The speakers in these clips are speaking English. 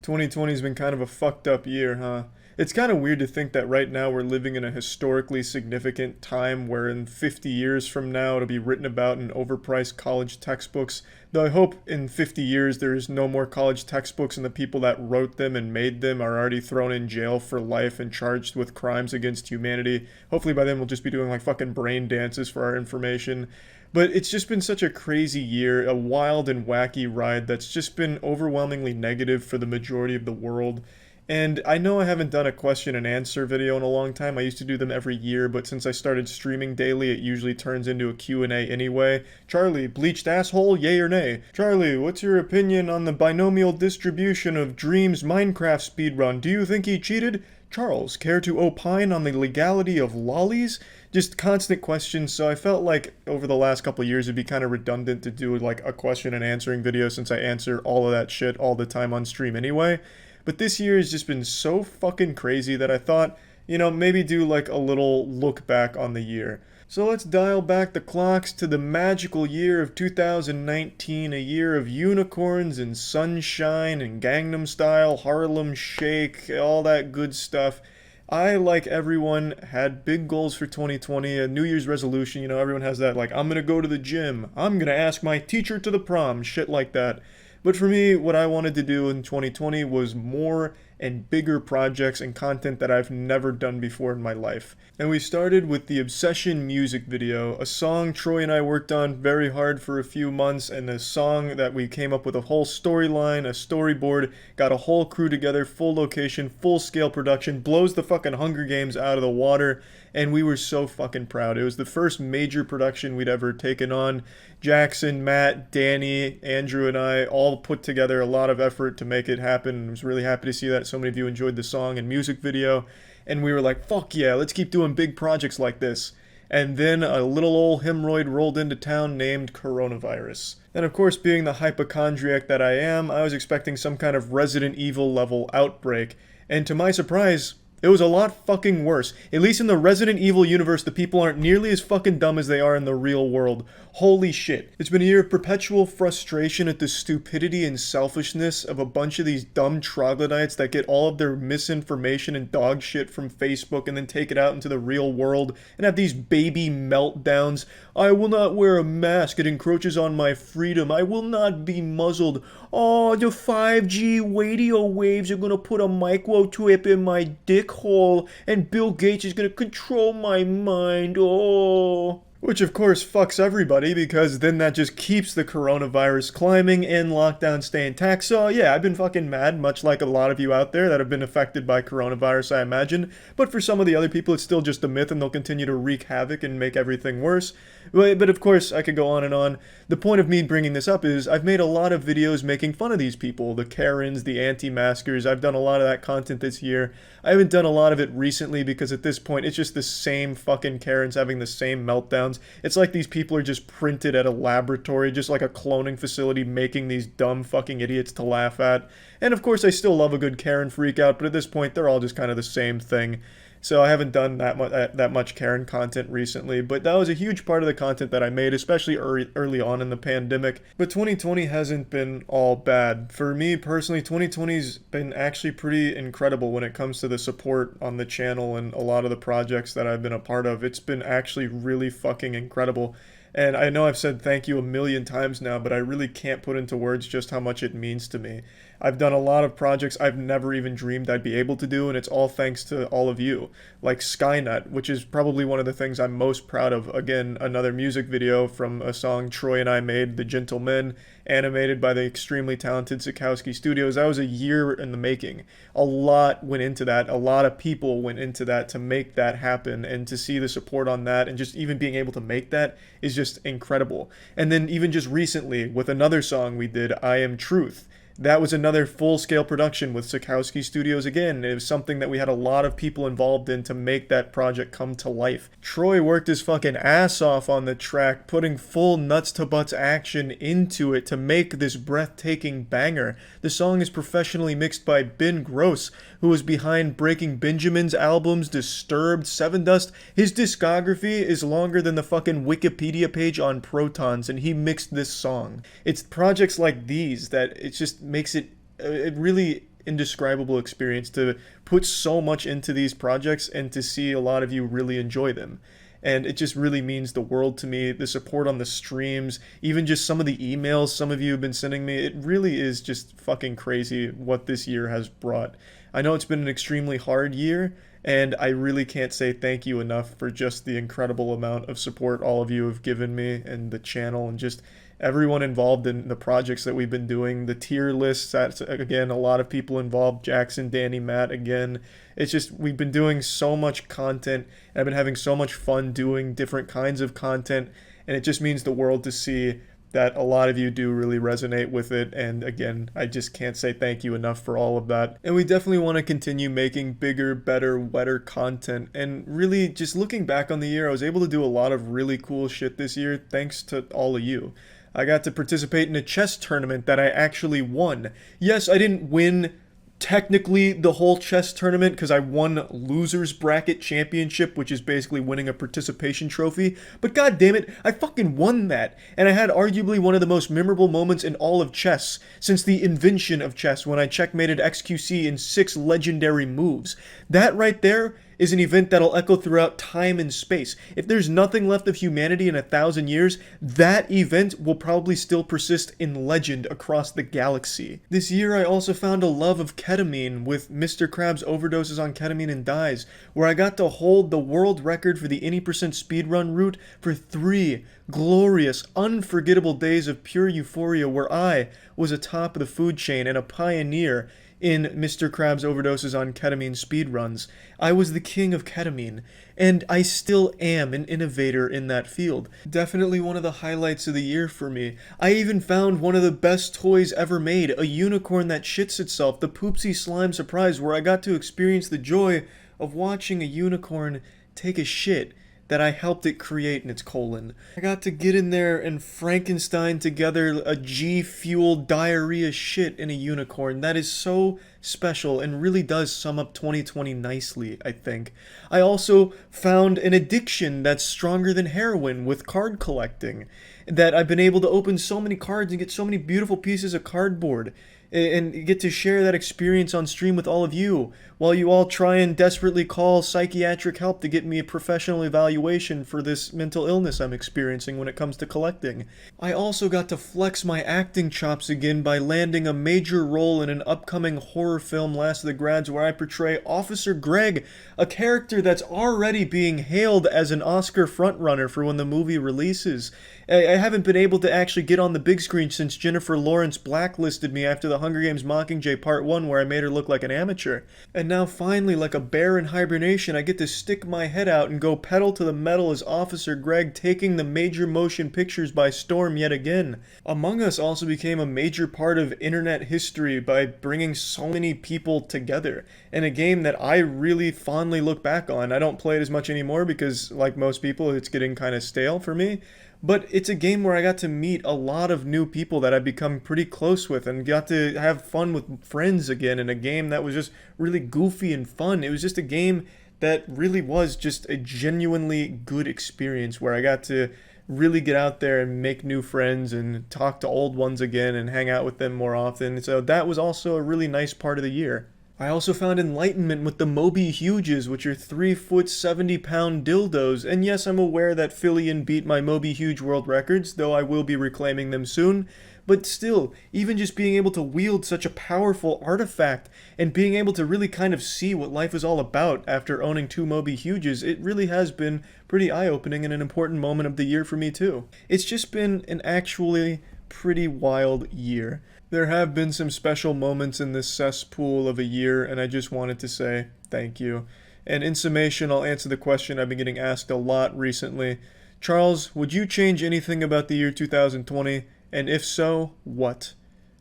2020's been kind of a fucked up year, huh? It's kind of weird to think that right now we're living in a historically significant time where in 50 years from now it'll be written about in overpriced college textbooks. Though I hope in 50 years there's no more college textbooks and the people that wrote them and made them are already thrown in jail for life and charged with crimes against humanity. Hopefully by then we'll just be doing like fucking brain dances for our information. But it's just been such a crazy year, a wild and wacky ride that's just been overwhelmingly negative for the majority of the world. And I know I haven't done a question and answer video in a long time. I used to do them every year, but since I started streaming daily, it usually turns into a Q&A anyway. Charlie, bleached asshole, yay or nay? Charlie, what's your opinion on the binomial distribution of Dream's Minecraft speedrun? Do you think he cheated? Charles, care to opine on the legality of lollies? Just constant questions, so I felt like over the last couple of years it'd be kind of redundant to do like a question and answering video since I answer all of that shit all the time on stream anyway. But this year has just been so fucking crazy that I thought, maybe do like a little look back on the year. So let's dial back the clocks to the magical year of 2019, a year of unicorns and sunshine and Gangnam Style, Harlem Shake, all that good stuff. I, like everyone, had big goals for 2020, a New Year's resolution. Everyone has that, like, I'm gonna go to the gym, I'm gonna ask my teacher to the prom, shit like that. But for me, what I wanted to do in 2020 was more and bigger projects and content that I've never done before in my life. And we started with the Obsession music video, a song Troy and I worked on very hard for a few months, and a song that we came up with a whole storyline, a storyboard, got a whole crew together, full location, full scale production, blows the fucking Hunger Games out of the water, and we were so fucking proud. It was the first major production we'd ever taken on. Jackson, Matt, Danny, Andrew, and I all put together a lot of effort to make it happen. I was really happy to see that so many of you enjoyed the song and music video. And we were like, fuck yeah, let's keep doing big projects like this. And then a little old hemorrhoid rolled into town named coronavirus. And of course, being the hypochondriac that I am, I was expecting some kind of Resident Evil level outbreak. And to my surprise, it was a lot fucking worse. At least in the Resident Evil universe, the people aren't nearly as fucking dumb as they are in the real world. Holy shit. It's been a year of perpetual frustration at the stupidity and selfishness of a bunch of these dumb troglodytes that get all of their misinformation and dog shit from Facebook and then take it out into the real world and have these baby meltdowns. I will not wear a mask. It encroaches on my freedom. I will not be muzzled. Oh, the 5G radio waves are gonna put a microchip in my dick hole, and Bill Gates is gonna control my mind. Oh. Which of course fucks everybody, because then that just keeps the coronavirus climbing and lockdown staying intact. So yeah, I've been fucking mad, much like a lot of you out there that have been affected by coronavirus, I imagine. But for some of the other people, it's still just a myth and they'll continue to wreak havoc and make everything worse. But of course, I could go on and on. The point of me bringing this up is I've made a lot of videos making fun of these people, the Karens, the anti-maskers. I've done a lot of that content this year. I haven't done a lot of it recently because at this point, it's just the same fucking Karens having the same meltdowns. It's like these people are just printed at a laboratory, just like a cloning facility, making these dumb fucking idiots to laugh at. And of course, I still love a good Karen freak out, but at this point, they're all just kind of the same thing. So I haven't done that much Karen content recently, but that was a huge part of the content that I made, especially early on in the pandemic. But 2020 hasn't been all bad. For me personally, 2020's been actually pretty incredible when it comes to the support on the channel and a lot of the projects that I've been a part of. It's been actually really fucking incredible. And I know I've said thank you a million times now, but I really can't put into words just how much it means to me. I've done a lot of projects I've never even dreamed I'd be able to do, and it's all thanks to all of you. Like Skynet, which is probably one of the things I'm most proud of. Again, another music video from a song Troy and I made, The Gentlemen, animated by the extremely talented Sikowski Studios. That was a year in the making. A lot went into that. A lot of people went into that to make that happen, and to see the support on that and just even being able to make that is just incredible. And then even just recently with another song we did, I Am Truth. That was another full-scale production with Sikowski Studios again. It was something that we had a lot of people involved in to make that project come to life. Troy worked his fucking ass off on the track, putting full nuts-to-butts action into it to make this breathtaking banger. The song is professionally mixed by Ben Gross, who was behind Breaking Benjamin's albums, Disturbed, Sevendust. His discography is longer than the fucking Wikipedia page on Protons, and he mixed this song. It's projects like these that it just makes it really indescribable experience to put so much into these projects and to see a lot of you really enjoy them. And it just really means the world to me. The support on the streams, even just some of the emails some of you have been sending me, it really is just fucking crazy what this year has brought. I know it's been an extremely hard year, and I really can't say thank you enough for just the incredible amount of support all of you have given me and the channel and just everyone involved in the projects that we've been doing, the tier lists, that's again a lot of people involved, Jackson, Danny, Matt, again. It's just we've been doing so much content, and I've been having so much fun doing different kinds of content, and it just means the world to see that a lot of you do really resonate with it. And again, I just can't say thank you enough for all of that. And we definitely want to continue making bigger, better, wetter content. And really, just looking back on the year, I was able to do a lot of really cool shit this year thanks to all of you. I got to participate in a chess tournament that I actually won. Yes, I didn't win technically the whole chess tournament because I won losers bracket championship, which is basically winning a participation trophy, but god damn it, I fucking won that. And I had arguably one of the most memorable moments in all of chess since the invention of chess, when I checkmated XQC in 6 legendary moves. That right there is an event that'll echo throughout time and space. If there's nothing left of humanity in 1,000 years, that event will probably still persist in legend across the galaxy. This year I also found a love of ketamine with Mr. Krabs overdoses on ketamine and dies, where I got to hold the world record for the any percent speedrun route for 3 glorious, unforgettable days of pure euphoria, where I was atop of the food chain and a pioneer in Mr. Krabs overdoses on ketamine speedruns. I was the king of ketamine, and I still am an innovator in that field. Definitely one of the highlights of the year for me. I even found one of the best toys ever made, a unicorn that shits itself, the Poopsie Slime Surprise, where I got to experience the joy of watching a unicorn take a shit that I helped it create in its colon. I got to get in there and Frankenstein together a G-fueled diarrhea shit in a unicorn. That is so special and really does sum up 2020 nicely, I think. I also found an addiction that's stronger than heroin with card collecting, that I've been able to open so many cards and get so many beautiful pieces of cardboard and get to share that experience on stream with all of you, while you all try and desperately call psychiatric help to get me a professional evaluation for this mental illness I'm experiencing when it comes to collecting. I also got to flex my acting chops again by landing a major role in an upcoming horror film, Last of the Grads, where I portray Officer Greg, a character that's already being hailed as an Oscar frontrunner for when the movie releases. I haven't been able to actually get on the big screen since Jennifer Lawrence blacklisted me after the Hunger Games Mockingjay Part 1, where I made her look like an amateur. And now finally, like a bear in hibernation, I get to stick my head out and go pedal to the metal as Officer Greg, taking the major motion pictures by storm yet again. Among Us also became a major part of internet history by bringing so many people together, in a game that I really fondly look back on. I don't play it as much anymore because, like most people, it's getting kind of stale for me. But it's a game where I got to meet a lot of new people that I've become pretty close with and got to have fun with friends again in a game that was just really goofy and fun. It was just a game that really was just a genuinely good experience where I got to really get out there and make new friends and talk to old ones again and hang out with them more often. So that was also a really nice part of the year. I also found enlightenment with the Moby Huges, which are 3-foot, 70-pound dildos, and yes, I'm aware that Fillion beat my Moby Huge world records, though I will be reclaiming them soon, but still, even just being able to wield such a powerful artifact, and being able to really kind of see what life is all about after owning 2 Moby Huges, it really has been pretty eye-opening and an important moment of the year for me too. It's just been an actually pretty wild year. There have been some special moments in this cesspool of a year, and I just wanted to say thank you. And in summation, I'll answer the question I've been getting asked a lot recently. Charles, would you change anything about the year 2020? And if so, what?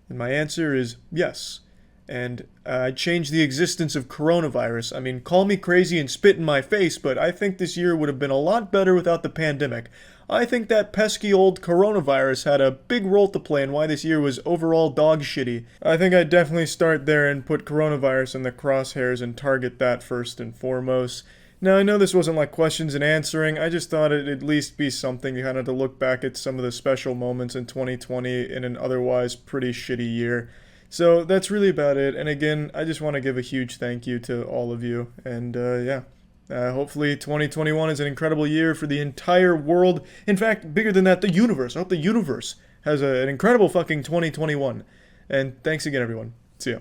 And my answer is yes. And I'd change the existence of coronavirus. I mean, call me crazy and spit in my face, but I think this year would have been a lot better without the pandemic. I think that pesky old coronavirus had a big role to play in why this year was overall dog shitty. I think I'd definitely start there and put coronavirus in the crosshairs and target that first and foremost. Now, I know this wasn't like questions and answering. I just thought it'd at least be something kind of to look back at some of the special moments in 2020 in an otherwise pretty shitty year. So that's really about it. And again, I just want to give a huge thank you to all of you. And yeah, hopefully 2021 is an incredible year for the entire world. In fact, bigger than that, the universe. I hope the universe has an incredible fucking 2021. And thanks again, everyone. See ya.